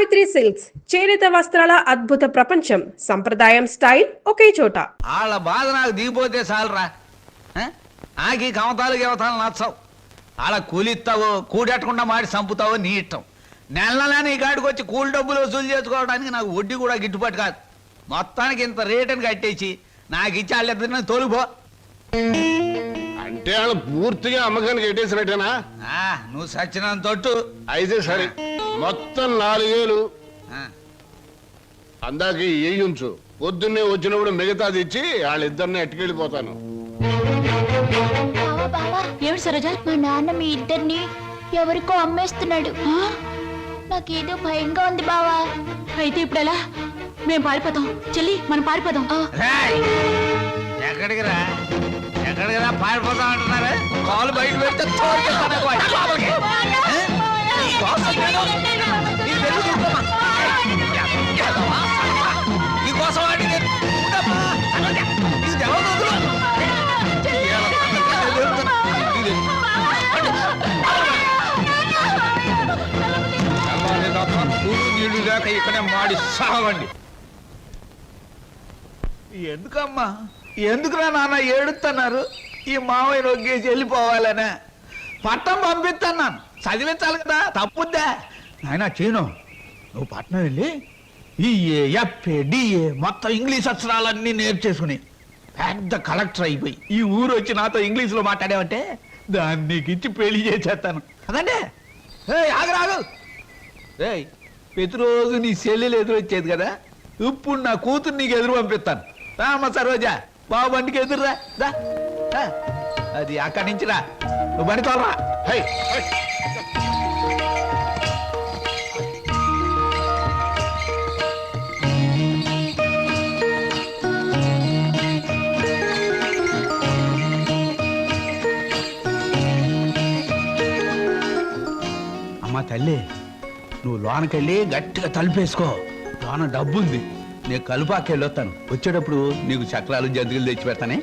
Savitri silks చేనేత వస్త్రాల అద్భుత ప్రపంచం. సంప్రదాయం స్టైల్ ఒకే చోట. వాళ్ళ బాధ నాకు దిగిపోతే చాలరా. ఆకి కమతాలు గవతాలు నచ్చవు. వాళ్ళ కూలిస్తావో కూడెట్టకుండా మాడి చంపుతావో నీ ఇష్టం. నెలనే నీ కాడికి వచ్చి కూలి డబ్బులు వసూలు చేసుకోవడానికి నాకు వడ్డీ కూడా గిట్టుబాటు కాదు. మొత్తానికి ఇంత రేటుని కట్టేసి నాకు ఇచ్చి వాళ్ళిద్దరిని తోలిపో. అంటే వాళ్ళు పూర్తిగా అమ్మకానికి ఎట్టేసినట్టేనా? నువ్వు సచ్చినంత తొట్టు. అయితే సరే, మొత్తం 4000 అందాక ఉంచు. పొద్దున్నే వచ్చినప్పుడు మిగతాది ఇచ్చి వాళ్ళిద్దరిని ఎట్టుకెళ్ళిపోతాను. ఏమిటి సరోజ? మా నాన్న మీ ఇద్దరిని ఎవరికో అమ్మేస్తున్నాడు. నాకేదో భయంగా ఉంది బావా. అయితే ఇప్పుడు ఎలా? మేము పారిపోతాం చెల్లి, మనం పారిపోదాం. ఎక్కడికి రా పారిపోతాం అంటున్నారా? కాలు బయట పెడితే నీళ్ళు లేక ఇక్కడే మాడి సాగండి. ఎందుకమ్మా, ఎందుకురా నాన్న ఏడుస్తున్నారు? ఈ మావయ్య నొగ్గేసి వెళ్ళిపోవాలనే పట్టణం పంపిస్తున్నాను. చదివించాలి కదా, తప్పుద్దా నాయన? చీను, నువ్వు పట్నం వెళ్ళి ఈ ఎఫ్ఏ డిఏ మొత్తం ఇంగ్లీష్ అక్షరాలన్నీ నేర్చేసుకుని పెద్ద కలెక్టర్ అయిపోయి ఈ ఊరు వచ్చి నాతో ఇంగ్లీష్లో మాట్లాడావంటే దాన్ని నీకు ఇచ్చి పెళ్లి చేసేస్తాను. అదంటే ఆగరాగు. ప్రతిరోజు నీ చెల్లెలు ఎదురు వచ్చేది కదా, ఇప్పుడు నా కూతురు నీకు ఎదురు పంపిస్తాను. రామ్మ సరోజా, బాబు బండికి ఎదురురా. అది అక్కడి నుంచి రా, నువ్వు బండి తోలరా. అమ్మా తల్లి, నువ్వు లోనకెళ్ళి గట్టిగా తలుపేసుకో. లోన డబ్బుంది, నేను కలుపాకెళ్ళి వస్తాను. వచ్చేటప్పుడు నీకు చక్రాలు జంతికలు తెచ్చి పెడతానే.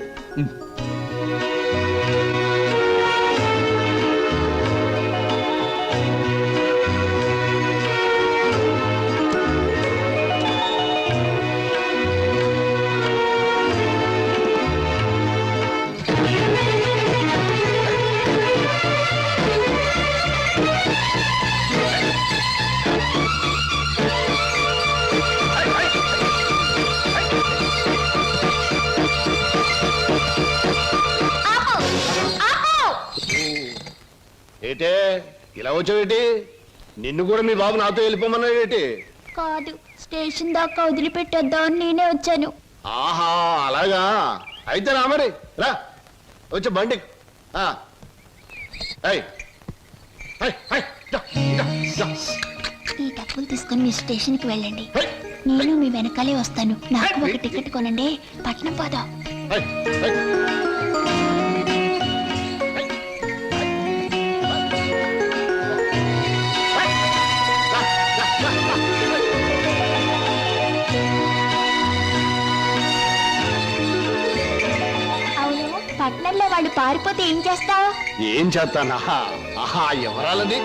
ఏటే ఇలా వచ్చావేటి? నిన్ను కూడా మీ బాబు నాతో వెళ్ళిపోమన్నాడేటి? కాదు, స్టేషన్ దాకా వదిలిపెట్టొద్దామని నేనే వచ్చాను. ఆహా, అలాగా? అయితే రా మరి, రా వచ్చే బండి. ఈ డబ్బులు తీసుకుని మీ స్టేషన్కి వెళ్ళండి. నేను మీ వెనకాలే వస్తాను. నాకు ఒక టికెట్ కొనండి, పట్నం పోదాం. పట్నంలో వాళ్ళు పారిపోతే ఏం చేస్తావు? ఏం చేస్తానా? ఆహా, ఎవరాలది?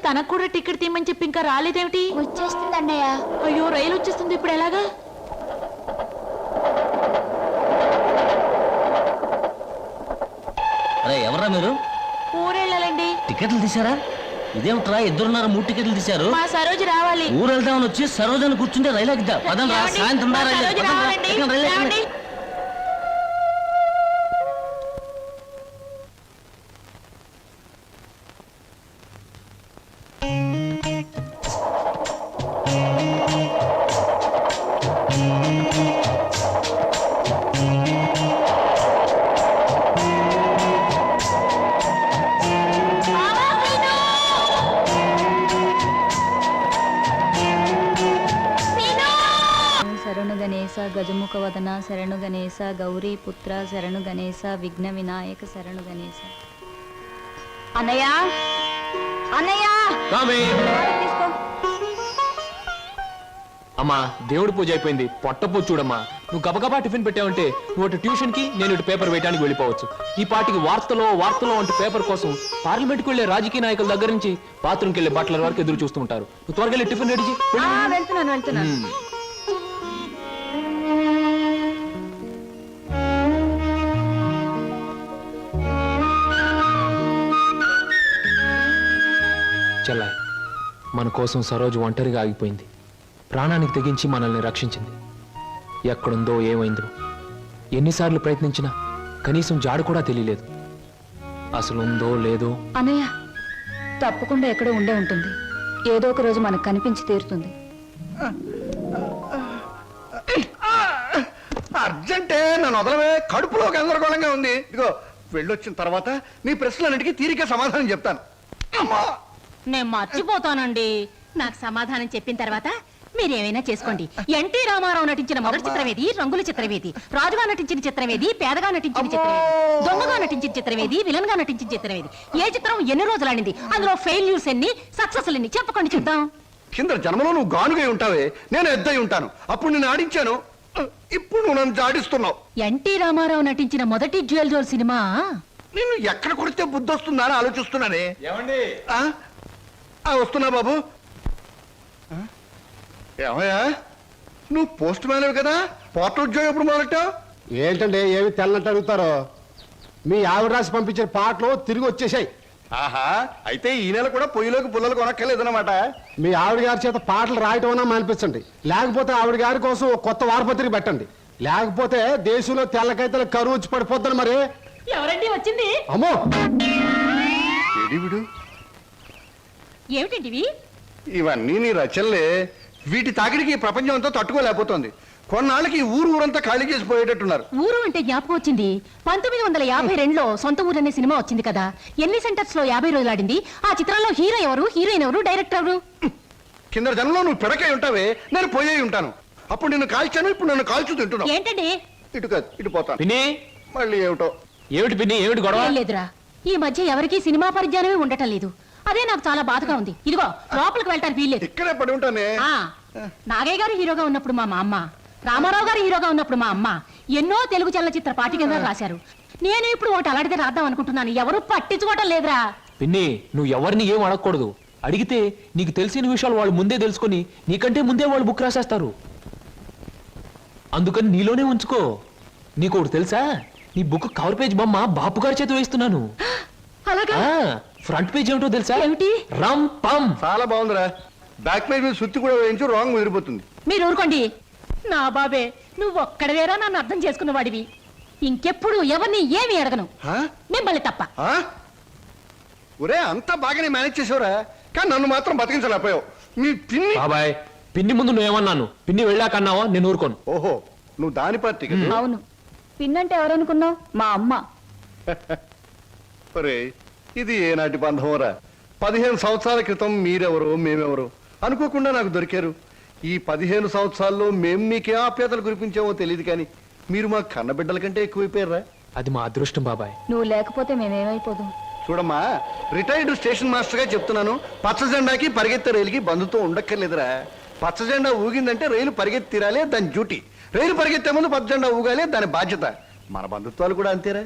తనకు కూడా టికెట్ తీయమని చెప్పి ఇంకా రాలేదేమిటి? వచ్చేస్తుంది అన్నయ్య. అయ్యో, రైలు వచ్చేస్తుంది, ఇప్పుడు ఎలాగా? అరే ఎవరా మీరు? ఊరెళ్ళాలండి. టికెట్లు తీసారా? ఇదేమిట్రా, ఇద్దరున్నారు 3 టికెట్లు తీశారు. మా సరోజ రావాలి. ఊరు వెళ్దామని వచ్చి సరోజని కూర్చుంటే రైలు ఎక్కుదా? పదండి రా, సాయంత్రం రైలు. గజముఖ వదన శరణు గణేశ గౌరీ పుత్ర శరణు గణేశ విఘ్న వినాయక శరణు గణేశ. అన్నయ్య అన్నయ్య తీసుకో. అమ్మా దేవుడి పూజ అయిపోయింది, పొట్టపూజ చూడమ్మా. నువ్వు గబగబా టిఫిన్ పెట్టావంటే నువ్వు అటు ట్యూషన్ కి, నేను ఇటు పేపర్ వేయడానికి వెళ్ళిపోవచ్చు. ఈ పాటికి వార్తలో అంటే పేపర్ కోసం పార్లమెంట్కి వెళ్లే రాజకీయ నాయకుల దగ్గర నుంచి బాత్రూమ్కి వెళ్లే బట్టల వరకు ఎదురు చూస్తూ ఉంటారు. నువ్వు త్వరగా వెళ్ళి టిఫిన్ రెడీ చేయి. వెళ్తున్నాను. చెల్లాయి, మన కోసం సరోజు ఒంటరిగా ఆగిపోయింది. ప్రాణానికి తెగించి మనల్ని రక్షించింది. ఎక్కడుందో ఏమైందో ఎన్నిసార్లు ప్రయత్నించినా కనీసం జాడు కూడా తెలియలేదు. అసలు ఉందో లేదో. అన్నయ్య తప్పకుండా ఎక్కడో ఉండే ఉంటుంది. ఏదో ఒక రోజు మనకు కనిపించి తీరుతుంది. అర్జెంటే నన్ను వదలవే, కడుపులో గందరగోళంగా ఉంది. ఇదిగో వెళ్ళొచ్చిన తర్వాత నీ ప్రశ్నలన్నిటికీ తీరిక సమాధానం చెప్తాను. అమ్మా నేను మర్చిపోతానండి. నాకు సమాధానం చెప్పిన తర్వాత మీరేమైనా చేసుకోండి. ఎన్టీ రామారావు నటించిన మొదటి చిత్రమేది, రంగుల చిత్రమేది, రాజుగా నటించిన చిత్రమేది, పేదగా నటించిన చిత్రమేది, దొంగగా నటించిన చిత్రమేది, విలన్ గా నటించిన చిత్రమేది, ఏ చిత్రం ఎన్ని రోజులు ఆడింది, అందులో ఫెయిల్యూర్స్ ఎన్ని, సక్సెస్ ఎన్ని చెప్పకండి చూద్దాం. కింద జన్మలో నువ్వు గానుగై ఉంటావే, నేను ఎద్దై ఉంటాను. అప్పుడు నేను ఆడించాను, ఇప్పుడు నువ్వు నన్ను జాడిస్తున్నావు. ఎన్టీ రామారావు నటించిన మొదటి జ్యువెల్ జోల్ సినిమా నిన్ను ఎక్కడ కొడితే బుద్ధి వస్తుందా అని ఆలోచిస్తున్నానే. ఏమండి? వస్తున్నా బాబు. ఏమయ్యా, నువ్వు పోస్ట్ మ్యాన్ కదా, పోర్టల్ ఉద్యోగం ఎప్పుడు మొదలెట్టావు? ఏంటండి ఏమి తెల్లంటే అడుగుతారో? మీ ఆవిడ రాసి పంపించిన పాటలు తిరిగి వచ్చేసాయి. ఆహా, అయితే ఈ నెల కూడా పొయ్యిలోకి పుల్లలు కొనక్కర్లేదన్నమాట. మీ ఆవిడ గారి చేత పాటలు రాయటం అన్నా మానిపించండి. లేకపోతే ఆవిడ గారి కోసం ఒక కొత్త వారపత్రిక పెట్టండి. లేకపోతే దేశంలో తెల్లకైతే కరువు వచ్చి పడిపోద్దని. మరి ఎవరండి వచ్చింది? అమ్మో, విడు ఏమిటండి ఇవన్నీ నీ రచనలే. వీటి తాకిడికి ఈ ప్రపంచం అంతా తట్టుకోలేకపోతుంది. కొన్నాళ్ళకి ఈ ఊరంతా ఖాళీ చేసి పోయేటట్టున్నారు. ఊరు అంటే జ్ఞాపకం వచ్చింది. 1952లో సొంత ఊరు అనే సినిమా వచ్చింది కదా. ఎన్ని సెంటర్స్ లో 50 రోజులు ఆడింది. ఆ చిత్రంలో హీరో ఎవరు, హీరోయిన్ ఎవరు, డైరెక్టర్ ఎవరు? కింద జనంలో నువ్వు పిడకై ఉంటావే, నేను పోయే ఉంటాను. అప్పుడు నిన్ను కాల్చాను, ఇప్పుడు నన్ను కాల్చు తింటున్నావు. ఏంటండి? ఇటు కాదు, ఇటు పోతాను. పిన్ని, మళ్ళీ ఏమిటో. ఏమిటి పిన్ని, ఏమిటి గొడవ? ఏం లేదురా, ఈ మధ్య ఎవరికీ సినిమా పరిజ్ఞానమే ఉండటం లేదు. అదే నాకు చాలా బాధగా ఉంది. ఇదిగో లోపలికి వెళ్ళటానికి వీల్లేదు. ఇక్కడే పడి ఉంటానే. నాగయ్య గారు హీరోగా ఉన్నప్పుడు మా అమ్మ, రామారావు గారు హీరోగా ఉన్నప్పుడు మా అమ్మ ఎన్నో తెలుగు చలనచిత్ర పాఠ్యగ్రంథాలు రాశారు. నేను ఇప్పుడు ఒకటి అలాంటిదే రాద్దాం అనుకుంటున్నాను. ఎవరు పట్టించుకోవటం లేదురా. పిన్ని, నువ్వు ఎవరిని ఏం అడగకూడదు. అడిగితే నీకు తెలిసిన విషయాలు వాళ్ళు ముందే తెలుసుకొని నీకంటే ముందే వాళ్ళు బుక్ రాసేస్తారు. అందుకని నీలోనే ఉంచుకో. నీకు ఒకటి తెలుసా, నీ బుక్ కవర్ పేజ్ బొమ్మ బాపు గారి చేత వేస్తున్నాను. అలాగా? ఫ్రంట్ పేజ్ ఏమిటో తెలుసా? ఏమిటి? రమ్ పమ్. చాలా బాగుందిరా. బ్యాక్ పేజ్ మీద సుత్తి కూడా వేయించు, రాంగ్ ముదిరిపోతుంది. మీరు ఊరుకోండి. నా బాబే, నువ్వు ఒక్కడవేరా నన్ను అర్థం చేసుకున్న వాడివి. ఇంకెప్పుడు ఎవరిని ఏమి అడగను, మిమ్మల్ని తప్ప. ఒరే, అంతా బాగానే మేనేజ్ చేసావురా, కానీ నన్ను మాత్రం బతికించలేకపోయావు. మీ పిన్ని. బాబాయ్, పిన్ని ముందు నువ్వేమన్నాను, పిన్ని వెళ్ళాకన్నావా నేను ఊరుకోను. ఓహో, నువ్వు దాని పార్టీ కదా. అవును, పిన్నంటే ఎవరనుకున్నావు? మా అమ్మ. ఒరే, ఇది ఏనాటి బంధంరా. 15 సంవత్సరాల క్రితం మీరెవరో మేమెవరో అనుకోకుండా నాకు దొరికారు. ఈ 15 సంవత్సరాల్లో మేము మీకే ఆప్యాతలు కురిపించామో తెలియదు, కానీ మీరు మా కన్నబిడ్డల కంటే ఎక్కువైపోయారా. అది మా అదృష్టం బాబాయ్. నువ్వు లేకపోతే మేమేమైపోదు. చూడమ్మా, రిటైర్డ్ స్టేషన్ మాస్టర్ గా చెప్తున్నాను, పచ్చ జెండాకి పరిగెత్తే రైలుకి బంధుత్వం ఉండక్కర్లేదురా. పచ్చ జెండా ఊగిందంటే రైలు పరిగెత్తి తీరాలే, దాని డ్యూటీ. రైలు పరిగెత్తే ముందు పచ్చ జెండా ఊగాలే, దాని బాధ్యత. మన బంధుత్వాలు కూడా అంతేరా.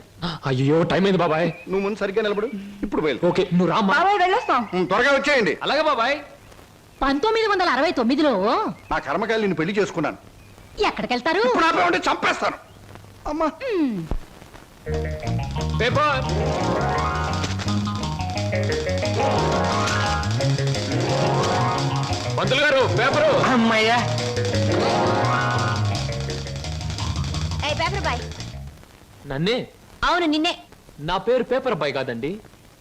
అయ్యో, టైం అయింది బాబాయ్. నువ్వు ముందు సరిగ్గా నిలబడు, ఇప్పుడు బయలు. ఓకే, నువ్వు రామ్మా. బాబాయ్ వెళ్ళొస్తాం. త్వరగా వచ్చేయండి. అలాగే బాబాయ్. 1969లో నా కర్మకాయలు నిన్ను పెళ్లి చేసుకున్నాను. ఎక్కడికెళ్తారు? ఇప్పుడు ఆపేమంటే చంపేస్తాను. అమ్మా, పేపర్. పంతులు గారు, పేపరు. అమ్మయ్యా, నన్నే? అవును, నిన్నే. నా పేరు పేపర్ బాయ్ కాదండి,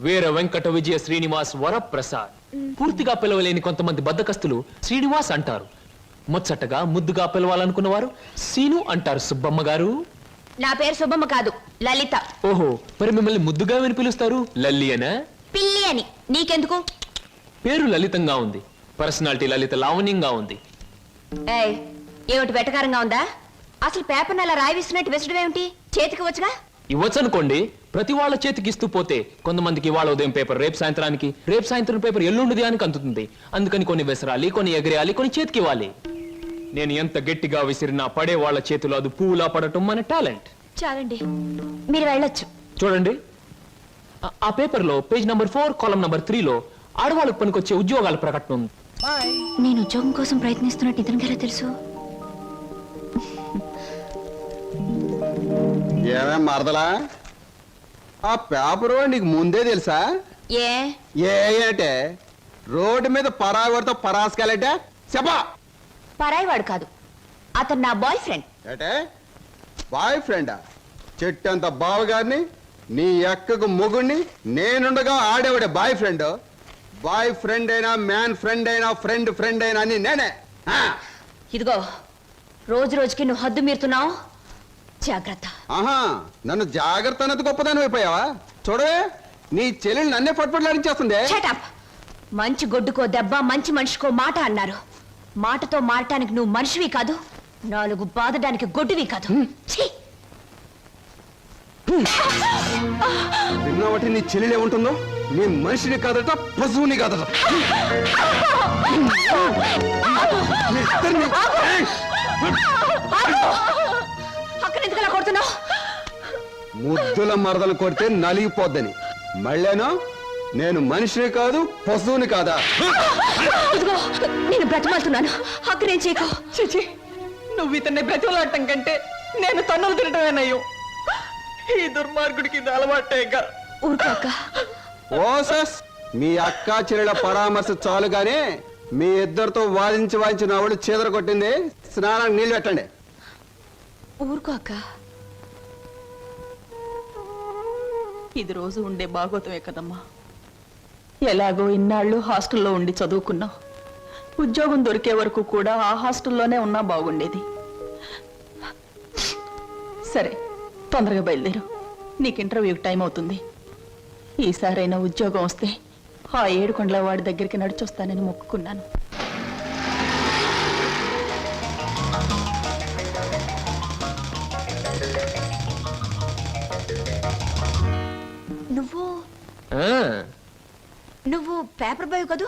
వీర వెంకట విజయ శ్రీనివాస్ వరప్రసాద్. పూర్తిగా పిలవలేని కొంతమంది బద్దకస్తులు శ్రీనివాస్ అంటారు. ముచ్చటగా ముద్దుగా పిలవాలనుకున్న వారు సీను అంటారు. సుబ్బమ్మ గారు. నా పేరు సుబ్బమ్మ కాదు, లలిత. ఓహో, మరి మిమ్మల్ని ముద్దుగా విని పిలుస్తారు లల్లి అనా? పిల్లి అని. నీకెందుకు? పేరు లలితంగా ఉంది, పర్సనాలిటీ లలిత లావణ్యంగా ఉంది. ఏమిటి వెటకారంగా ఉందా? అసలు పేపర్ని అలా రాయిస్తున్నట్టు విసడం ఏమిటి? చేతికి వచ్చుగా. ఇవ్వచ్చు అనుకోండి, ప్రతి వాళ్ళ చేతికి ఇస్తూ పోతే కొంతమందికి ఇవాళ ఉదయం పేపర్ రేపు సాయంత్రానికి, రేపు సాయంత్రం పేపర్ ఎల్లుండి దానికి అందుతుంది. అందుకని కొన్ని విసరాలి, కొన్ని ఎగరేయాలి, కొన్ని చేతికి ఇవ్వాలి. నేను ఎంత గట్టిగా విసిరినా పడే వాళ్ళ చేతిలో అది పువ్వులా పడటం మన టాలెంట్. చాలండి, మీరు వెళ్ళొచ్చు. చూడండి, ఆ పేపర్లో పేజ్ నంబర్ 4 కాలం నంబర్ 3లో ఆడవాళ్ళకు పనికొచ్చే ఉద్యోగాల ప్రకటన ఉంది. నేను ఉద్యోగం కోసం ప్రయత్నిస్తున్నట్టు ఇతనికి ఎలా తెలుసు? ఏమేం మరదలా, ఆ పేపరు నీకు ముందే తెలుసా? ఏ అంటే రోడ్డు మీద పరాగడితో పరాసుకెళ్ళటే చెప్పా. పరాయివాడు కాదు, అతను నా బాయ్ ఫ్రెండ్. ఏటే బాయ్ ఫ్రెండా? చెట్టంత బావగారిని, నీ ఎక్కకు మొగుణ్ణి, నేనుండగా ఆడేవాడే బాయ్ ఫ్రెండ్. బాయ్ ఫ్రెండ్ అయినా, మ్యాన్ ఫ్రెండ్ అయినా, ఫ్రెండ్ ఫ్రెండ్ అయినా అని నేనే. ఇదిగో, రోజు రోజుకి నువ్వు హద్దు మీరుతున్నావు, జాగ్రత్త. ఆహా, నన్ను జాగ్రత్త అన్నది గొప్పదాని అయిపోయావా? చూడవే, నీ చెల్లెలు నన్నే పట్టుపట్లాడించేస్తుంది. Shut up. మంచి గొడ్డుకో దెబ్బ, మంచి మనిషికో మాట అన్నారు. మాటతో మారటానికి నువ్వు మనిషివి కాదు, 4 బాదడానికి గొడ్డువి కాదు. ఛీ! విన్నావటి నీ చెల్లెలే ఉంటుందో? నీ మనిషిని కాదట, పశువుని కాదట. మీ ఇద్దరిని- అక్కడ ఎందుకు అలా కొడుతున్నావు? ముద్దుల మరదలు కొడితే నలిగిపోద్దని. మళ్ళేనో నేను మనిషిని కాదు, పశువుని కాదా? ఇదిగో, నేను బ్రతిమాలుతున్నాను, అక్కడేం చేయకు. చిచి, నువ్వు ఇతన్ని బ్రతిమలాడటం కంటే నేను తన్నులు తినటమేనయ్యో. ఈ దుర్మార్గుడికి ఇది అలవాటేగా. ఊరుకో అక్క. ఓసస్, మీ అక్కా చెల్లెల పరామర్శ చాలుగానే మీ ఇద్దరితో వాదించి నా ఒళ్ళు చీదర కొట్టింది. స్నానానికి నీళ్ళు పెట్టండి. ఊరుకో అక్క. ఇది రోజు ఉండే భాగవతమే కదమ్మా. ఎలాగో ఇన్నాళ్ళు హాస్టల్లో ఉండి చదువుకున్నావు. ఉద్యోగం దొరికే వరకు కూడా ఆ హాస్టల్లోనే ఉన్నా బాగుండేది. సరే, తొందరగా బయలుదేరు, నీకు ఇంటర్వ్యూకి టైం అవుతుంది. ఈసారైనా ఉద్యోగం వస్తే ఆ 7 కొండల వాడి దగ్గరికి నడిచొస్తానని మొక్కుకున్నాను. నువ్వు పేపర్ బాయ్ కదూ,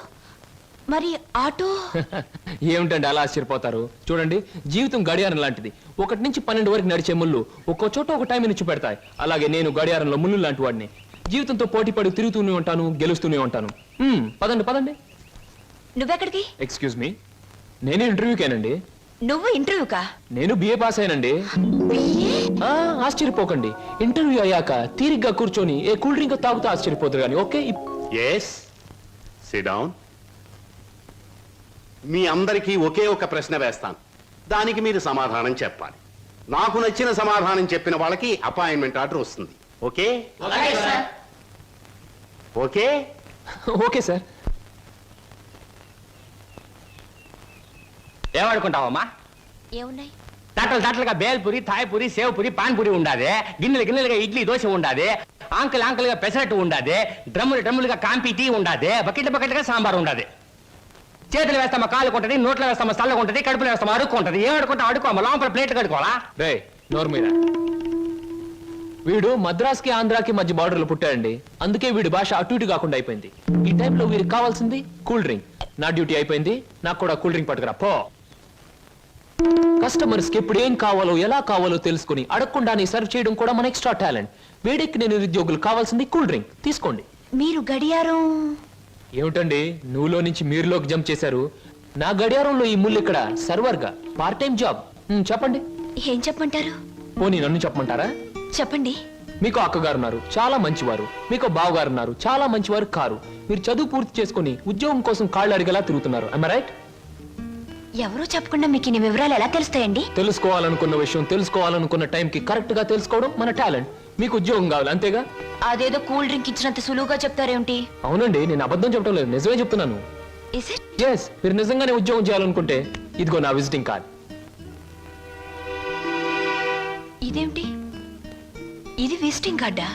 మరి ఆటో? ఏమిటండి అలా ఆశ్చర్యపోతారు? చూడండి, జీవితం గడియారం లాంటిది. 1 నుంచి 12 వరకు నడిచే ముళ్ళు ఒక్కో చోట ఒక టైం నుంచి పెడతాయి. అలాగే నేను గడియారంలో ముళ్ళు లాంటి వాడిని. జీవితంతో పోటీ పడి తిరుగుతూనే ఉంటాను, గెలుస్తూనే ఉంటాను. పదండి పదండి. నువ్వెక్కడికి? ఎక్స్క్యూజ్ మీ, నేను ఇంటర్వ్యూకేనండి. నువ్వు ఇంటర్వ్యూకా? నేను బిఏ పాస్ అయినండి. ఆశ్చర్యపోకండి, ఇంటర్వ్యూ అయ్యాక తీరిగ్గా కూర్చొని ఏ కూల్ డ్రింక్ తాగుతూ ఆశ్చర్యపోతారు కానీ. Okay, yes, sit down. మీ అందరికీ ఒకే ఒక ప్రశ్న వేస్తాను, దానికి మీరు సమాధానం చెప్పాలి. నాకు నచ్చిన సమాధానం చెప్పిన వాళ్ళకి అపాయింట్మెంట్ ఆర్డర్ వస్తుంది. ఓకే? Okay okay sir. ఏమనుకుంటావమ్మా? ఏమున్నాయి? తట్టలుగా బేల్పూరి, థాయ్పూరి, సేవ్పూరి, పాన్పూరి ఉండాది. గిన్నెలుగా ఇడ్లీ దోశ ఉండాది. ఆంకలుగా పెసరట్టు ఉండాది. డ్రమ్ములుగా కాంపి టీ ఉండాది. బకెట్లుగా సాంబార్ ఉండాది. చేతులు వేస్తామా కాలు కొంటది, నోట్లో వేస్తామా చల్లగా ఉంటది, కడుపులో వేస్తామా అడుక్కుంటది. ఏం అడుకుంటా అడుకోమా, లోపల ప్లేట్ కడుకోవాలా? రే నోరు మీద. వీడు మద్రాస్కి ఆంధ్రాకి మధ్య బార్డర్లో పుట్టాడండి. అందుకే వీడి భాష అటు ఇటు కాకుండా అయిపోయింది. ఈ టైంలో వీరికి కావాల్సింది కూల్ డ్రింక్. నా డ్యూటీ అయిపోయింది, నాకు కూడా కూల్ డ్రింక్ పట్టుకురా పో. కస్టమర్స్ కి ఎప్పుడు ఏం కావాలో ఎలా కావాలో తెలుసుకుని అడగకుండానే సర్వ్ చేయడం కూడా మన ఎక్స్ట్రా టాలెంట్. వేడెక్కి నేను నిరుద్యోగులు కావాల్సింది కూల్ డ్రింక్. తీసుకోండి. మీరు గడియారం? ఏమిటండి నువ్వులో నుంచి మీరులోకి జంప్ చేశారు? నా గడియారంలో ఈ ముళ్ళు ఇక్కడ సర్వర్ గా పార్ట్ టైం జాబ్. చెప్పండి. ఏం చెప్పమంటారు? పోనీ నన్ను చెప్పమంటారా? చెప్పండి. మీకు అక్కగారు ఉన్నారు, చాలా మంచివారు. మీకు బావగారు ఉన్నారు, చాలా మంచివారు కారు. మీరు చదువు పూర్తి చేసుకుని ఉద్యోగం కోసం కాళ్ళు అడిగేలా తిరుగుతున్నారు. am I right? ఎవరో చెప్పకుండా మీకు ఇన్ని వివరాలు ఎలా తెలుస్తాయండి? తెలుసుకోవాలనుకున్న విషయం తెలుసుకోవాలనుకున్న టైంకి కరెక్ట్ గా తెలుసుకోవడం మన టాలెంట్. మీకు ఉద్యోగం కావాలి అంతేగా? అదేదో కూల్ డ్రింక్ ఇచ్చినంత సులువుగా చెప్తారేమిటి? అవునండి, నేను అబద్ధం చెప్పడం లేదు, నిజమే చెప్తున్నాను. Is it? ఎస్, మీరు నిజంగానే ఉద్యోగం చేయాలనుకుంటే ఇదిగో నా విజిటింగ్ కార్డ్. ఇదేమిటి? ఇది విజిటింగ్ కార్డా?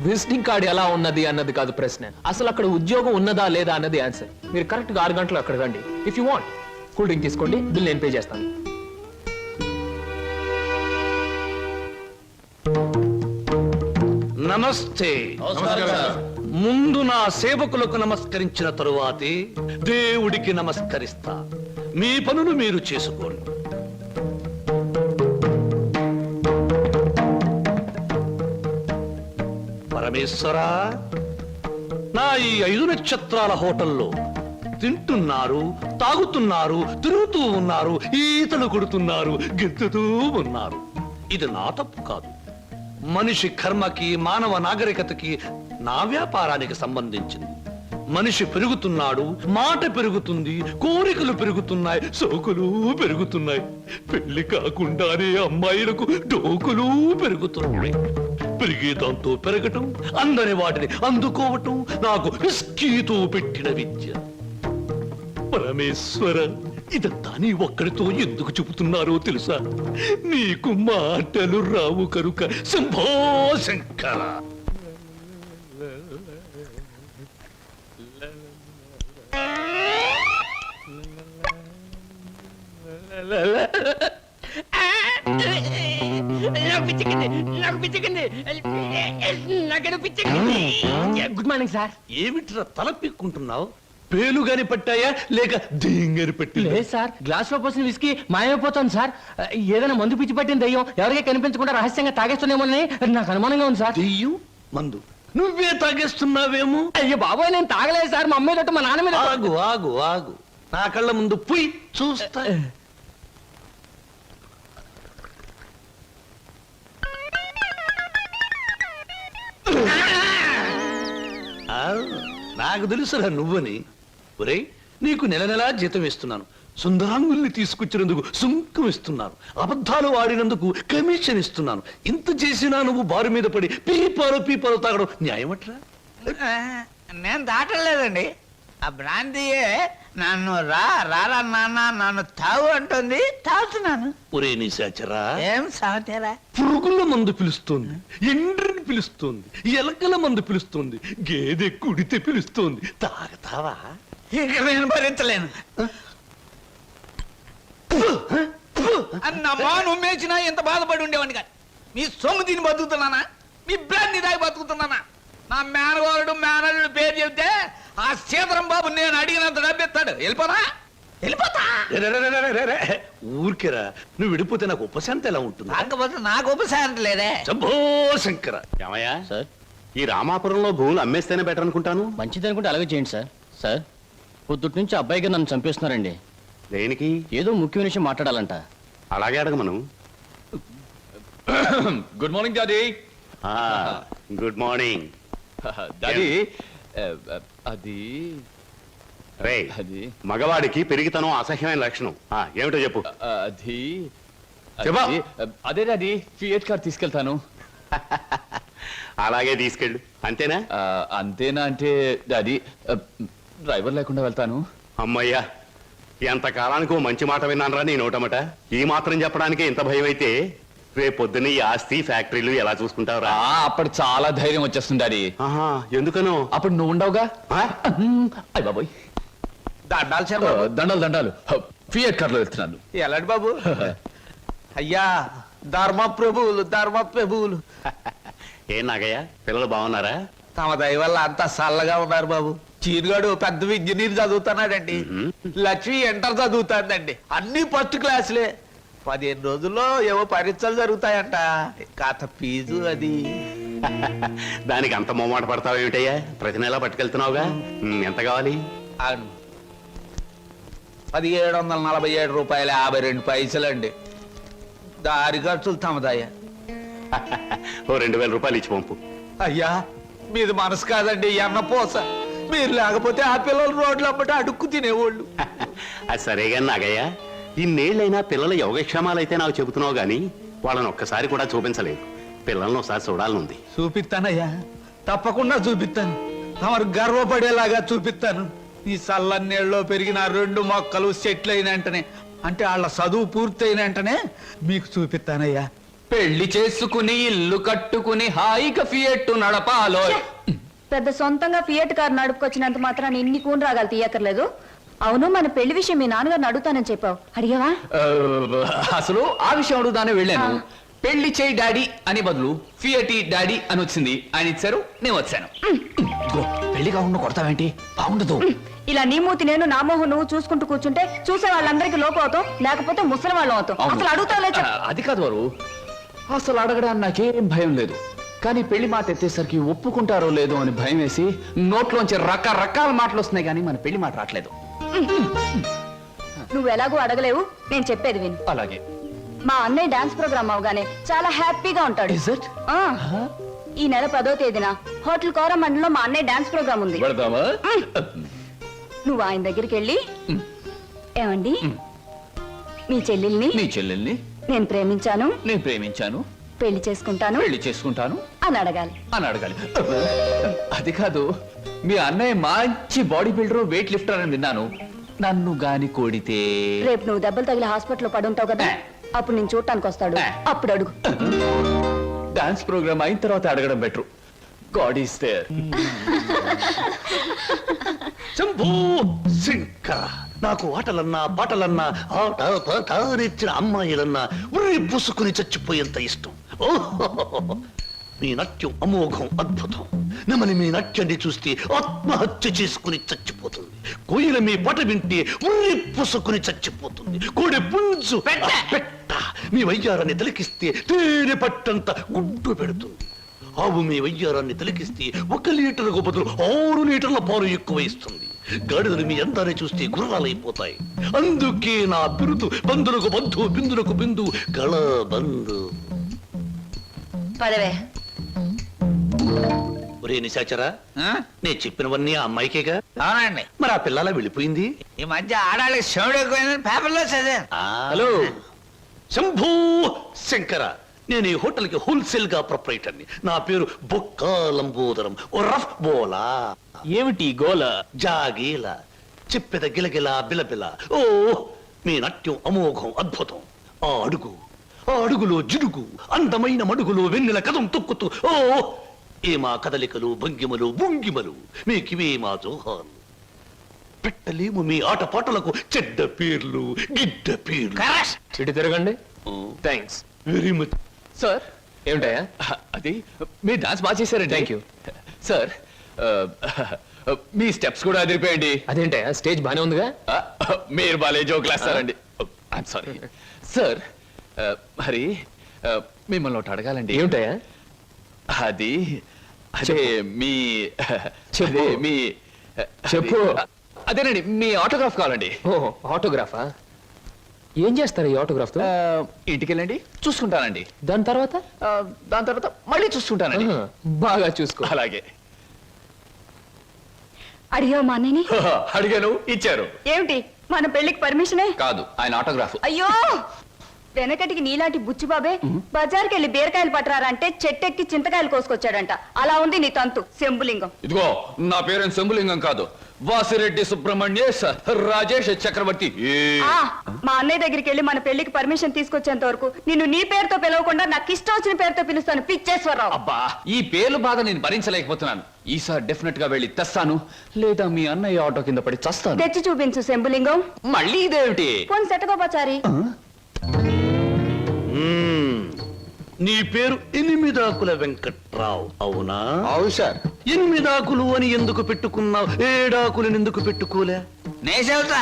విజిటింగ్ కార్డ్ ఎలా ఉన్నది అన్నది కాదు ప్రశ్న, అసలు అక్కడ ఉద్యోగం ఉన్నదా లేదా అన్నది ఆన్సర్. మీరు కరెక్ట్ గా 6 గంటలు అక్కడ రండి. If you want cool drink తీసుకోండి, బిల్ నేను పే చేస్తాను. నమస్తే. ముందు నా సేవకులకు నమస్కరించిన తరువాతే దేవుడికి నమస్కరిస్తా. మీ పనులు మీరు చేసుకోండి. పరమేశ్వరా, నా ఈ 5 నక్షత్రాల హోటల్లో తింటున్నారు, తాగుతున్నారు, తిరుగుతూ ఉన్నారు, ఈతలు కొడుతున్నారు, గెంతుతూ ఉన్నారు. ఇది నా తప్పు కాదు. మనిషి కర్మకి, మానవ నాగరికతకి, నా వ్యాపారానికి సంబంధించింది. మనిషి పెరుగుతున్నాడు, మాట పెరుగుతుంది, కోరికలు పెరుగుతున్నాయి, సోకులు పెరుగుతున్నాయి. పెళ్లి కాకుండానే అమ్మాయిలకు డోకులు పెరుగుతున్నాయి. పెరిగే దాంతో పెరగటం, అందని వాటిని అందుకోవటం నాకు విస్కీతో పెట్టిన విద్య. పరమేశ్వర, ఇదంతా నీ ఒక్కడితో ఎందుకు చెబుతున్నారో తెలుసా? నీకు మాటలు రావు కనుక. Shambho Shankara. Good morning sir. ఏమిట్రా తల పిక్కుంటున్నావు? పేలుగాని పట్టాయా లేక దీంగని పట్టి? లేదు సార్, గ్లాస్ లో పోసిన విస్కీ మాయమైపోతుంది సార్. ఏదైనా మందు పిచ్చి పట్టిన దయ్యం ఎవరికీ కనిపించకుండా రహస్యంగా తాగేస్తున్నామోనని నాకు అనుమానంగా ఉంది సార్. దెయ్యం మందు నువ్వే తాగేస్తున్నావేమో? అయ్యో బాబోయ్, నేను తాగలేదు సార్. మా అమ్మాయి మా నాన్న మీద. ఆగు ఆగు ఆగు, నా కళ్ళ ముందు పుయ్ చూస్తా. నాకు తెలుసురా నువ్వని. ఒరేయ్, నీకు నెల నెలా జీతం ఇస్తున్నాను, సుందరాంగుల్ని తీసుకొచ్చినందుకు సుంకం ఇస్తున్నాను, అబద్ధాలు ఆడినందుకు కమిషన్ ఇస్తున్నాను. ఇంత చేసినా నువ్వు బారు మీద పడి పీపాలు తాగడం న్యాయమట్రా? నేను దాటలేదండి. ఆ బ్రాంతియే నన్ను రారా నాన్న నన్ను తాగు అంటుంది, తాగుతున్నాను. ఒరే నిశాచరా, ఏం సాగుతారా? పురుగుల మందు పిలుస్తోంది, ఎండ్రిని పిలుస్తోంది, ఎలకల మందు పిలుస్తోంది, గేదె కుడితే పిలుస్తోంది. తాగతావా? ఇక నేను భరించలేను. అన్నమ్మా, నువ్వు మేచినా ఎంత బాధపడి ఉండేవాడిని కాదు. మీ సొమ్ము తిని బతుకుతున్నానా? మీ బ్రాంతి దాగి బతుకుతున్నానా? నా మేనగోరుడు మేనల్లుడు పేరు చెబితే ఆ సీతరం బాబు నేను అడిగినంత డబ్బిస్తాడు. వెళ్ళిపోతా. ఊరికేరా, నువ్వు విడిపోతే నాకు ఉపశాంతి ఎలా ఉంటుంది? కాకపోతే నాకు ఉపశాంతి లేదే. శంభో శంకర. ఏమయ్యా సార్, ఈ రామాపురంలో భూములు అమ్మేస్తేనే బెటర్ అనుకుంటాను. మంచిది అనుకుంటే అలాగే చేయండి సార్. సార్, పొద్దుటి నుంచి అబ్బాయిగా నన్ను చంపేస్తున్నారండి. దేనికి? ఏదో ముఖ్యమైన విషయం మాట్లాడాలంట. అలాగే అడగమను. Good morning daddy. Good morning daddy. అది రే, మగవాడికి పెరిగితనం అసహ్యమైన లక్షణం. ఏమిటో చెప్పు. అది చెప్పా. అదే డాడీ, ఫియట్ కార్ తీసుకెళ్తాను. అలాగే తీసుకెళ్ళు. అంతేనా? అంతేనా అంటే డాడీ, డ్రైవర్ లేకుండా వెళ్తాను. అమ్మయ్యా, ఎంతకాలానికి ఓ మంచి మాట విన్నానరా నీ నోటమట. ఈ మాత్రం చెప్పడానికి ఇంత భయం అయితే రేపొద్దున ఈ ఆస్తి ఫ్యాక్టరీలు ఎలా చూసుకుంటావురా? అప్పుడు చాలా ధైర్యం వచ్చేస్తుంది డాడీ. ఎందుకనో? అప్పుడు నువ్వు ఉండవుగా. అయ్య బాబోయ్, దండాలు దండాలు. ఫియట్ కార్లో వెళ్తున్నాను. ఎలాంటి బాబు? అయ్యా, ధర్మ ప్రభువులు. ఏం నాగయ్య, పిల్లలు బాగున్నారా? తమ దయ వల్ల అంతా చల్లగా ఉన్నారు బాబు. చీరుగాడు పెద్ద ఇంజనీర్ చదువుతున్నాడండి. లక్ష్మి ఇంటర్ చదువుతాందండి. అన్ని ఫస్ట్ క్లాసులే. 15 రోజుల్లో ఏవో పరీక్షలు జరుగుతాయంట. కాత ఫీజు అది. దానికి అంత మొమ్మాట పడతావు ఏమిటయ్యా? ప్రతి నెలా పట్టుకెళ్తున్నావుగా. ఎంత కావాలి? 1747 రూపాయలు 52 పైసలండి. దారి ఖర్చులు తమదయ్యా. ఓ 2000 రూపాయలు ఇచ్చి పంపు. అయ్యా, మీది మనసు కాదండి, ఎన్నపోస. మీరు లేకపోతే ఆ పిల్లలు రోడ్లు అమ్మట అడుక్కు తినేవాళ్ళు. అది సరేగా నాగయ్య, ఇన్నేళ్ళైనా పిల్లల యోగక్షేమాలైతే నాకు చెబుతున్నావు గాని వాళ్ళని ఒక్కసారి కూడా చూపించలేదు. పిల్లల్ని ఒకసారి చూడాలనుంది. చూపిస్తానయ్యా, తప్పకుండా చూపిస్తాను. తమరు గర్వపడేలాగా చూపిస్తాను. ఈ చల్లన్నేళ్ళలో పెరిగిన 2 మొక్కలు సెటిల్ అయిన వెంటనే, అంటే వాళ్ళ చదువు పూర్తయిన వెంటనే మీకు చూపిస్తానయ్యా. పెళ్లి చేసుకుని ఇల్లు కట్టుకుని హాయిగా ఫియట్ నడపాలో. పెద్ద సొంతంగా ఫియట్ కార్ నడుపుకొచ్చినంత మాత్రాన్ని ఇన్ని కూని రాగాలు తీయక్కర్లేదు. అవును, మన పెళ్లి విషయం మీ నాన్నగారిని అడుగుతానని చెప్పావు, అడిగావా? అసలు ఆ విషయం అడుగుతానే వెళ్ళాను. పెళ్లి చేయి డాడీ అని బదులు ఫియటి డాడీ అని వచ్చింది. ఆయన ఇచ్చారు, నేను వచ్చాను. ఇదిగో, పెళ్లి కాకుండా కొడతావేంటి? బాగుండదు. ఇలా నీ మూతి నేను నా మోహం నువ్వు చూసుకుంటూ కూర్చుంటే చూసే వాళ్ళందరికీ లోపం అవుతాం, లేకపోతే ముసలి వాళ్ళం అవుతాం. అసలు అడుగుతావులే చెప్పు. అది కాదు వారు, అసలు అడగడానికి నాకేం భయం లేదు. కానీ పెళ్లి మాట ఎత్తేసరికి ఒప్పుకుంటారో లేదో అని భయం వేసి నోట్లోంచి రకరకాల మాటలు వస్తున్నాయి, కానీ మన పెళ్లి మాట రావట్లేదు. నువ్వు ఎలాగో అడగలేవు, నేను చెప్పేది విను. అలాగే. మా అన్నయ్య డాన్స్ ప్రోగ్రామ్ అవగానే చాలా హ్యాపీగా ఉంటాడు. Is it? ఆ, ఈ నెల 10వ తేదీన హోటల్ కోరమండలో మా అన్నయ్య డాన్స్ ప్రోగ్రామ్ ఉంది. పెడదామా? నువ్వు ఆయన దగ్గరికి వెళ్ళి ఏమండి మీ చెల్లెల్ని నీ చెల్లెల్ని నేను ప్రేమించాను, నేను ప్రేమించాను, పెళ్లి చేసుకుంటాను పెళ్లి చేసుకుంటాను అని అడగాలి. అని అడగాలి. అది కాదు, మీ అన్నయ్య మంచి బాడీ బిల్డర్, వెయిట్ లిఫ్టర్ అని విన్నాను. నన్ను గాని కోడితే రేపు నువ్వు దెబ్బలు తగిలి హాస్పిటల్లో పడుంటావు కదా, అప్పుడు నేను చూడటానికి వస్తాడు, అప్పుడు అడుగు. డాన్స్ ప్రోగ్రామ్ అయిన తర్వాత అడగడం better. God is there. Shambhu Shankara, నాకు ఆటలన్నా పాటలన్నా ఆట పాట నేర్చిన అమ్మాయిలన్నా ఉర్రి పూసుకుని చచ్చిపోయేంత ఇష్టం. ఓహో, మీ నాట్యం అమోఘం, అద్భుతం. నమని మీ నాట్యాన్ని చూస్తే ఆత్మహత్య చేసుకుని చచ్చిపోతుంది. కోయిల మీ పాట వింటే ఉర్రి పూసుకుని చచ్చిపోతుంది. కోడి పుంజు పెట్ట మీ వయ్యారాన్ని తిలకిస్తే తేనె పట్టంత గుడ్డు పెడుతుంది. ఆవు మీ వయ్యారాన్ని తిలకిస్తే 1 లీటర్కు బదులు 6 లీటర్ల పాలు ఎక్కువ ఇస్తుంది. గాడిదలు మీ అందాన్ని చూస్తే గుర్రాలైపోతాయి. అందుకే నా బిరుదు బంధులకు బంధు, బిందులకు బిందు, గళ బంధు. పదవే. ఒరే నిశాచరా, నేను చెప్పినవన్నీ ఆ అమ్మాయికేగా? అవునండి. మరి ఆ పిల్లలా వెళ్ళిపోయింది? ఈ మధ్య ఆడాళ్ళకి శివుడు ఎక్కువైందని పేపర్లో చదివాను. హలో శంభూ శంకర, నేను ఈ హోటల్ కి హోల్సేల్ గా ప్రొపరేటర్ని. నా పేరు బొక్క లంబోదరం, ఓ రఫ్ బోలా. ఏమిటి గోల? జాగీల చెప్పెద గిలగిల బిలబిల. ఓ, మీ నాట్యం అమోఘం, అద్భుతం. ఆ అడుగులో జిడుగు, అందమైన మడుగులో వెన్నెల కథం తొక్కుతూ. ఓ, ఏ మా కదలికలు, భంగిమలు, భుంగిమలు, మీకివే మా జోహాలు. పెట్టలేము మీ ఆటపాటలకు చెడ్డ పేర్లు, గిడ్డ పేర్లు. ఇటు తిరగండి. Thanks very much sir. ఏమిటయా? అది మీరు డాన్స్ బాగా చేశారండి. Thank you sir. మీ స్టెప్స్ కూడా అదిరిపోయండి. అదేంటయా, స్టేజ్ బానే ఉందిగా. మీరు బాలే జోకులు వేస్తారండి. I'm sorry sir. మరి మిమ్మల్ని ఒకటి అడగాలండి. ఏమిటయా? అది అదే మీ చెప్పు. అదే మీ చెప్పు. అదేనండి, మీ ఆటోగ్రాఫ్ కావాలండి. ఓ, ఆటోగ్రాఫా? ఏం చేస్తారు ఈ ఆటోగ్రాఫ్ తో? ఇంటికి వెళ్ళండి, చూసుకుంటానండి. దాని తర్వాత? దాని తర్వాత మళ్ళీ చూసుకుంటానండి. బాగా చూసుకో. అలాగే. అడిగావు మా అన్నయ్యని? అడిగాను, ఇచ్చారు. ఏమిటి, మన పెళ్లికి పర్మిషనే? కాదు, ఆయన ఆటోగ్రాఫ్. అయ్యో, వెనకటికి నీలాంటి బుచ్చిబాబే బజార్కి వెళ్ళి బీరకాయలు పట్టరారంటే చెట్టెక్కి చింతకాయలు కోసుకొచ్చాడంట. అలా ఉంది నీ తంతు శంభులింగం. ఇదిగో, నా పేరు శంభులింగం కాదు, వాసిరెడ్డి సుబ్రహ్మణ్యేశ్ రాజేష్ చక్రవర్తి. ఆ, మా అన్నయ్య దగ్గరికి వెళ్ళి మన పెళ్లికి పర్మిషన్ తీసుకొచ్చేంత వరకు నిన్ను నీ పేరుతో పిలవకుండా నాకు ఇష్టం వచ్చిన పేరుతో పిలుస్తాను, పిచ్చేశ్వరరావు. అబ్బా, ఈ పేర్లు బాధ నేను భరించలేకపోతున్నాను. ఈసారి డెఫినెట్ గా వెళ్ళి తెస్తాను, లేదా మీ అన్నయ్య ఆటో కింద పడి చస్తాను. తెచ్చి చూపించు శంభులింగం. మళ్ళీ ఇదేమిటి? పోని సెటగోపచారి. నీ పేరు 8 ఆకుల వెంకట్రావు, అవునా? అవును సార్. 8 ఆకులు అని ఎందుకు పెట్టుకున్నావు? 7 ఆకులను ఎందుకు పెట్టుకోలే? నే చెబుతా,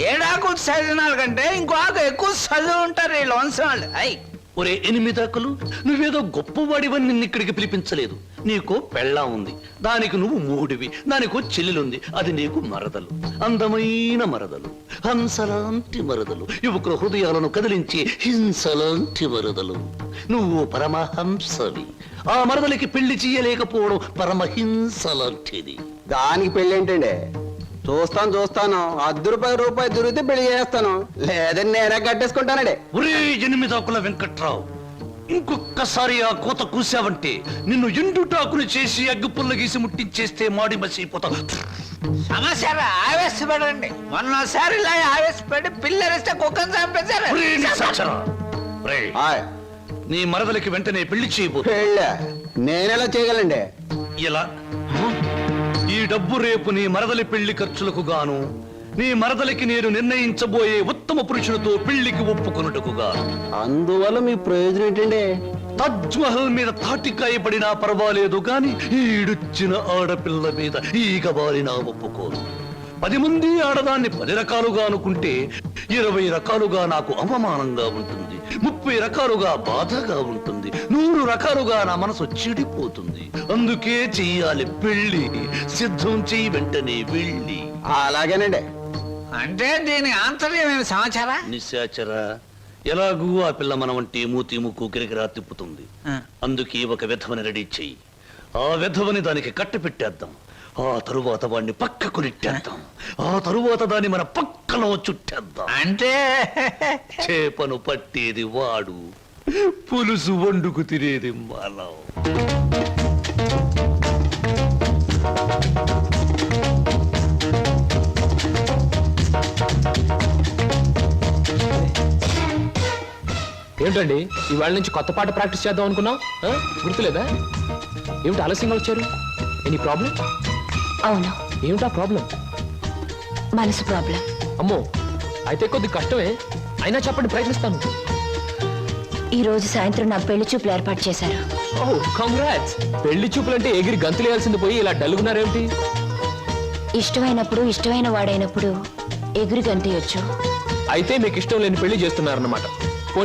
7 ఆకులు చదివినాల కంటే ఇంకో ఆకు ఎక్కువ చదువు ఉంటారు ఈ లోన్సం వాళ్ళు. అయ్, ఒరే 8 ఆకులు, నువ్వేదో గొప్పవాడివని నిన్ను ఇక్కడికి పిలిపించలేదు. నీకో పెళ్ళా ఉంది, దానికి నువ్వు మూడివి. దానికో చెల్లెలుంది, అది నీకు మరదలు. అందమైన మరదలు, హంసలాంటి మరదలు, యువకుల హృదయాలను కదిలించి హింసలాంటి మరదలు. నువ్వు పరమహంసవి. ఆ మరదలికి పెళ్లి చేయలేకపోవడం పరమహింసలాంటిది. దానికి పెళ్లి ఏంటండి? చూస్తాను ₹10 దొరికితే పెళ్లి చేస్తాను, లేదని నేనే కట్టేసుకుంటానండి. ఒరే 8 ఆకుల వెంకట్రావు, ఇంకొక్కసారి ఆ కోత కూసావంటే నిన్ను ఎండుటాకులు చేసి అగ్గిపుల్ల గీసి ముట్టించేస్తే మాడి మసిపోతావు. సమస్య ఆవేశపడండి. మొన్నసారి ఇలా ఆవేశపడి పిల్లరిస్తే కుక్కను చంపేశారు. ఒరే నిశాచరా, ఒరేయ్, నీ మరదలికి వెంటనే పెళ్లి చేయబోతు. పెళ్ళా? నేనెలా చేయగలండి? ఇలా ఈ డబ్బు రేపు నీ మరదలి పెళ్లి ఖర్చులకు గాను నీ మరదలికి నేను నిర్ణయించబోయే ఉత్తమ పురుషునితో పెళ్లికి ఒప్పుకొనుటకుగా. అందువల్ల మీ ప్రయోజనం ఏంటండి? తాజ్ మహల్ మీద తాటికాయ పడినా పర్వాలేదు గాని ఈడుచ్చిన ఆడపిల్ల మీద ఈగ బారినా ఒప్పుకోను. 10 మంది ఆడదాన్ని 10 రకాలుగా అనుకుంటే 20 రకాలుగా నాకు అవమానంగా ఉంటుంది, 30 రకాలుగా బాధగా ఉంటుంది, 100 రకాలుగా నా మనసు చెడిపోతుంది. అందుకే చెయ్యాలి పెళ్లి. సిద్ధం చెయ్యి వెంటనే వెళ్ళి. అలాగేనండి. అంటే దీని ఆంతర్యమైన సమాచారా? నిశాచరా, ఎలాగూ ఆ పిల్ల మన వంటి మూతి ముక్కు గిరిగిరా తిప్పుతుంది. అందుకే ఒక విధవని రెడీ చెయ్యి. ఆ విధవని దానికి కట్ట పెట్టేద్దాం. ఆ తరువాత వాడిని పక్కకు నెట్టేద్దాం. ఆ తరువాత దాన్ని మన పక్కలో చుట్టేద్దాం. అంటే చేపను పట్టేది వాడు, పులుసు వండుకు తినేది మనం. ఏంటండి ఇవాళ నుంచి కొత్త పాట ప్రాక్టీస్ చేద్దాం అనుకున్నాం, గుర్తులేదా? ఏమిటి ఆలస్యంగా వచ్చారు? Any problem? అవును, ఏమిటా ప్రాబ్లం? మనసు ప్రాబ్లం. అమ్మో, అయితే కొద్ది కష్టమే, అయినా చెప్పండి, ప్రయత్నిస్తాను. ఈ రోజు సాయంత్రం నాకు పెళ్లి చూపులు ఏర్పాటు చేశారు. ఓహ్, కంగ్రాట్స్. పెళ్లి చూపులంటే ఎగిరి గంతులేయాల్సింది పోయి ఇలా డల్గున్నారేమిటి? ఇష్టమైనప్పుడు, ఇష్టమైన వాడైనప్పుడు ఎగురు గంతయొచ్చు. అయితే మీకు ఇష్టం లేని పెళ్లి చేస్తున్నారన్నమాట.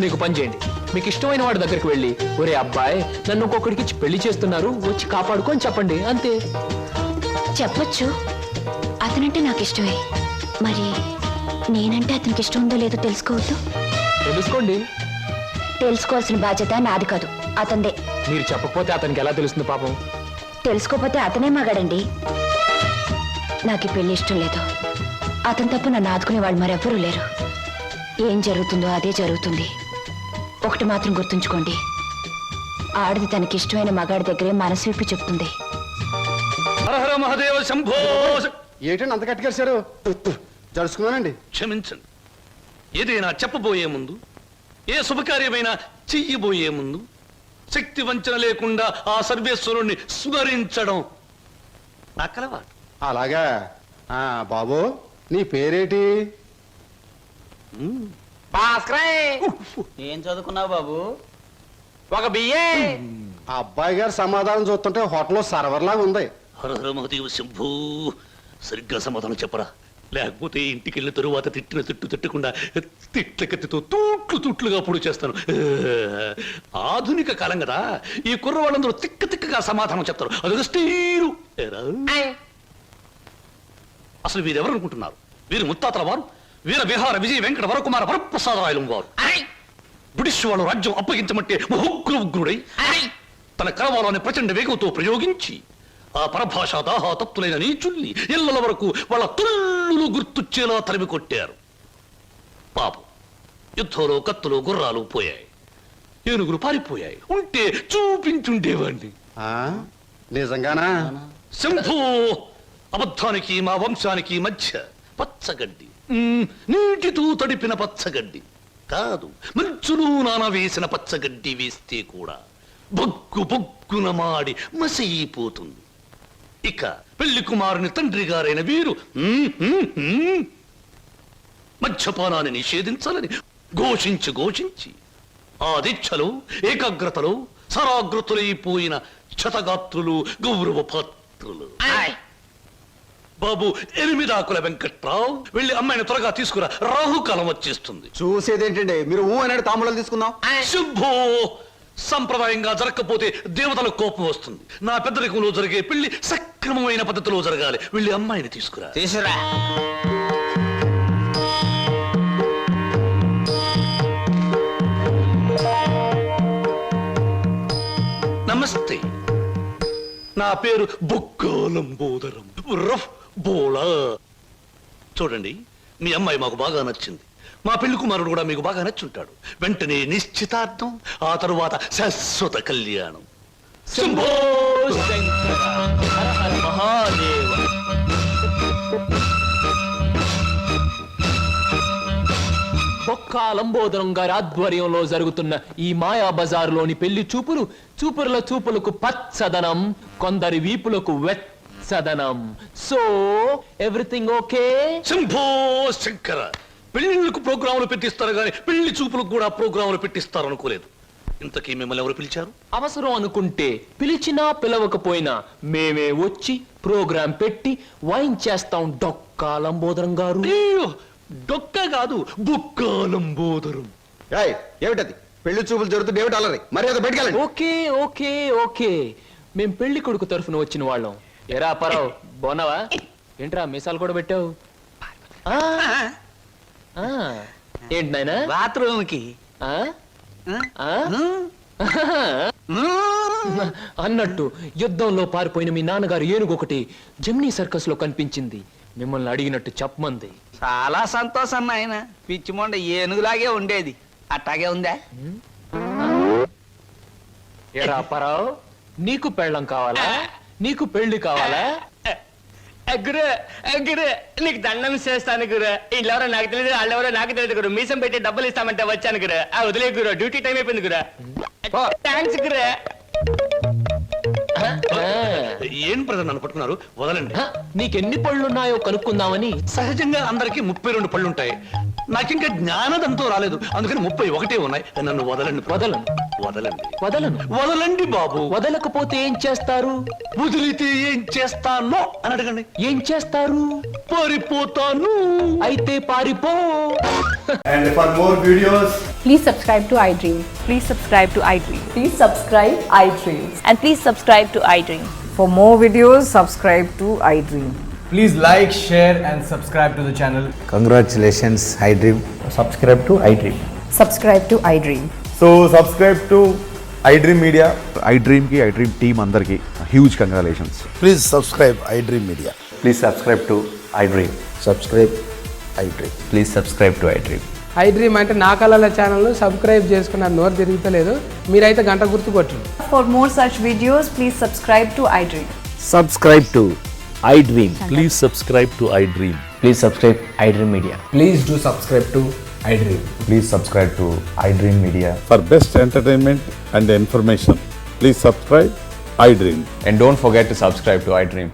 నీకు పని చేయండి, మీకు ఇష్టమైన వాడి దగ్గరికి వెళ్ళి, ఒరే అబ్బాయి, నన్ను ఒక్కొక్కడికి ఇచ్చి పెళ్లి చేస్తున్నారు, వచ్చి కాపాడుకొని చెప్పండి, అంతే. చెప్పొచ్చు, అతనంటే నాకు ఇష్టమే. మరి నేనంటే అతనికి ఇష్టం ఉందో లేదో తెలుసుకోవద్దు? తెలుసుకోండి. తెలుసుకోవాల్సిన బాధ్యత నాది కాదు, అతందే. మీరు చెప్పకపోతే అతనికి ఎలా తెలుస్తుంది పాపం? తెలుసుకోపోతే అతనే మగాడండి. నాకు ఈ పెళ్లి ఇష్టం లేదు. అతను తప్ప నన్ను ఆదుకునే వాళ్ళు మరెవ్వరూ లేరు. ఏం జరుగుతుందో అదే జరుగుతుంది. ఒకటి మాత్రం గుర్తుంచుకోండి, ఆడది తనకిష్టమైన మగాడి దగ్గరే మనసు విప్పి చెప్తుంది. హరహర మహాదేవ శంభో. ఏంటండి అంత కట్టుకేశారు? జరుచుకున్నానండి. క్షమించండి. ఏదైనా చెప్పబోయే ముందు, ఏ శుభకార్యమైనా చెయ్యబోయే ముందు శక్తి వంచన లేకుండా ఆ సర్వేశ్వరుణ్ణి స్మరించడం నా కలవాటు. అలాగా. బాబు, నీ పేరేటి? ఏం చదువుకున్నావు బాబు? ఒక బిఏ. ఆ అబ్బాయి గారు సమాధానం చూస్తుంటే హోటల్లో సర్వర్ లాగా ఉంది. హరహర మహాదేవ శంభో. సరిగ్గా సమాధానం చెప్పరా, లేకపోతే ఇంటికి వెళ్ళిన తరువాత తిట్టిన తిట్టు తిట్టకుండా తిట్ల కత్తితో తూట్లుగా పొడి చేస్తాను. ఆధునిక కాలం కదా, ఈ కుర్రవాళ్ళందరూ తిక్కగా సమాధానం చెప్తారు. అదొక స్టీరు. అసలు వీరెవరు అనుకుంటున్నారు? వీరు ముత్తాతల వారు, వీర విహార విజయ వెంకట వరకుమార వరప్రసాదరాయలు వారు. బ్రిటిష్ వాళ్ళు రాజ్యం అప్పగించమంటే ఉగ్రుడై తన కరవాలోని ప్రచండ వేగంతో ప్రయోగించి ఆ పరభాషా దాహాతత్తులైన నీచుల్ని ఇళ్ల వరకు వాళ్ళ తుల్లులు గుర్తుచ్చేలా తరిమి కొట్టారు. పాపం, యుద్ధంలో కత్తులు గుర్రాలు పోయాయి, ఏనుగులు పారిపోయాయి. ఉంటే చూపించుండేవాణ్ణి. నిజంగానా? శంభో. అబద్ధానికి మా వంశానికి మధ్య పచ్చగడ్డి, నీటితో తడిపిన పచ్చగడ్డి కాదు, మంచులు నానవేసిన పచ్చగడ్డి వేస్తే కూడా బొగ్గు బొగ్గున మాడి మసైపోతుంది. ఇక పెళ్లి కుమారుని తండ్రి గారైన వీరు మద్యపానాన్ని నిషేధించాలని ఘోషించి ఆ దీక్షలో ఏకాగ్రతలో సరాగ్రతులైపోయిన క్షతగాత్రులు, గౌరవ పాత్రులు. బాబు, 8 ఆకుల వెంకట్రావు, వెళ్ళి అమ్మాయిని త్వరగా తీసుకురా, రాహుకాలం వచ్చేస్తుంది. చూసేదేంటండి, మీరు అనేది తాంబూలాలు తీసుకుందాం. శుభో. సంప్రదాయంగా జరగకపోతే దేవతల కోపం వస్తుంది. నా పెద్దరికంలో జరిగే పెళ్లి సక్రమమైన పద్ధతిలో జరగాలి. వెళ్ళి అమ్మాయిని తీసుకురా. నమస్తే, నా పేరు బొక్కాలంబోదరం రఫ్ బోళా. చూడండి, మీ అమ్మాయి మాకు బాగా నచ్చింది. మా పెళ్లి కుమారుడు కూడా మీకు బాగా నచ్చుంటాడు. వెంటనే నిశ్చితార్థం, ఆ తరువాత శాశ్వత కళ్యాణం. శంభో శంకర, హర హర మహాదేవ. బొక్కాలంబోదరం గారి ఆధ్వర్యంలో జరుగుతున్న ఈ మాయా బజారులోని పెళ్లి చూపుల చూపులకు పచ్చదనం, కొందరి వీపులకు సదనం. So everything okay? Shambho Shankara, పెళ్లిళ్ళకు ప్రోగ్రాములు పెట్టిస్తారు కానీ పెళ్లి చూపులకు కూడా ప్రోగ్రాములు పెట్టిస్తారు అనుకోలేదు. ఇంతకీ మిమ్మల్ని ఎవరు పిలిచారు? అవసరం అనుకుంటే పిలిచినా పిలవకపోయినా మేమే వచ్చి ప్రోగ్రాం పెట్టి వాయించేస్తాం. డొక్కా లంబోదరం గారు. అయ్యో, డొక్క కాదు, బుక్కాలంబోదరం. ఏమిటది? పెళ్లి చూపులు జరుగుతుంది, ఏమిటి అలరి? మర్యాద బయటకెళ్ళండి. ఓకే ఓకే ఓకే, మేం పెళ్లి కొడుకు తరఫున వచ్చిన వాళ్ళం. ఎరా పరావు, బాగున్నావా? ఏంట్రా మీసాలు కూడా పెట్టావు? ఏంటి నాయనా? బాత్రూమ్ కి అన్నట్టు యుద్ధంలో పారిపోయిన మీ నాన్నగారు ఏనుగొకటి జమ్నీ సర్కస్ లో కనిపించింది. మిమ్మల్ని అడిగినట్టు చెప్పమంది. చాలా సంతోషం నాయన. పిచ్చి మొండ ఏనుగులాగే ఉండేది, అట్టాగే ఉందా? ఎరా పరావు, నీకు పెళ్ళం కావాలా? నీకు పెళ్లి కావాలా? గురు గురు, నీకు దండం చేస్తాను గురు. వీళ్ళెవరో నాకు తెలియదు, వాళ్ళెవరో నాకు తెలియదు గురు. మీసం పెట్టి డబ్బులు ఇస్తామంటే వచ్చాను గురు. వదిలే గురు, డ్యూటీ టైం అయిపోయింది గురు. థ్యాంక్స్ గురు. ఏం ప్రజలు నన్ను పట్టుకున్నారు? వదలండి. నీకెన్ని పళ్ళున్నాయో కనుక్కుందామని. సహజంగా అందరికి 32 పళ్ళుంటాయి. నాకింకా జ్ఞానదంతో రాలేదు, అందుకని 31 ఉన్నాయి. నన్ను వదలండి. వదలను వదలండి. వదలను. వదలండి బాబు. వదలకపోతే ఏం చేస్తారు? వదిలితే ఏం చేస్తానో అని అడగండి. ఏం చేస్తారు? పారిపోతాను. అయితే పారిపో. And for more videos, Please subscribe to iDream. Please subscribe to iDream. Please subscribe iDream. And please subscribe to iDream. For more videos, subscribe to iDream. Please like, share and subscribe to the channel. congratulations, iDream. Subscribe to iDream. Subscribe to iDream. So subscribe to iDream Media. iDream ki iDream team andarki huge congratulations. Please subscribe iDream media. Please subscribe to iDream. Subscribe iDream. Please subscribe to iDream. iDream అంటే నా కళల ఛానల్ను subscribe చేసుకున్న నోరు తిరుగుతలేదు. మీరైతే గంట గుర్తు కొట్టండి. For more such videos, please subscribe to iDream. Subscribe to iDream. Please subscribe to iDream. Please subscribe iDream Media. Please do subscribe to iDream. Please subscribe to iDream Media. For best entertainment and information please subscribe iDream. And don't forget to subscribe to iDream.